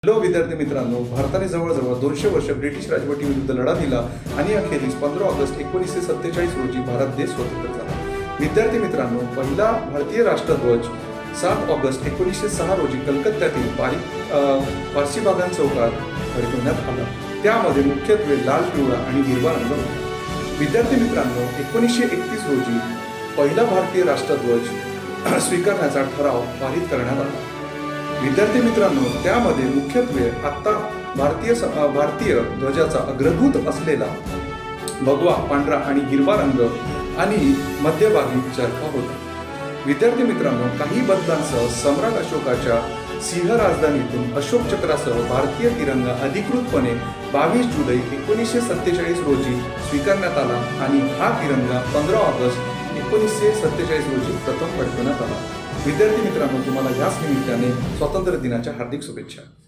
Hello विद्यार्थी मित्रांनो, भारताने जवळजवळ 200 वर्ष ब्रिटिश राजवटीविरुद्ध लढा दिला आणि अखेरीस 15 ऑगस्ट 1947 रोजी भारत देश स्वतंत्र झाला। विद्यार्थी मित्रांनो, पहिला भारतीय राष्ट्रध्वज 7 ऑगस्ट 1906 रोजी कलकत्त्यातील पारसी बागान चौकात फडकवण्यात आला। त्यामध्ये मुख्यत्वे लाल, पिवळा आणि हिरवा रंग होता। विद्यार्थी मित्रांनो, 1931 रोजी पहिला भारतीय राष्ट्रध्वज स्वीकारण्याचा ठराव पारित करण्यात आला। विद्यार्थी मित्रांनो, त्यामध्ये मुख्यत्वे आता भारतीय ध्वजाचा अग्रभूत असलेला भगवा, पांढरा आणि हिरवा रंग आणि मध्यभागी चरखा होता। विद्यार्थी मित्रांनो, काही बदलांसह सम्राट अशोकाच्या सिंह राजधानीतून अशोक चक्रासह भारतीय तिरंगा अधिकृतपणे 22 जुलै 1947 रोजी स्वीकारण्यात आला आणि हा तिरंगा 15 ऑगस्ट 1947 रोजी प्रथम फडकवण्यात आला। विद्यार्थी मित्रांनो, तुम्हाला याच निमित्ताने स्वातंत्र्य दिनाच्या हार्दिक शुभेच्छा।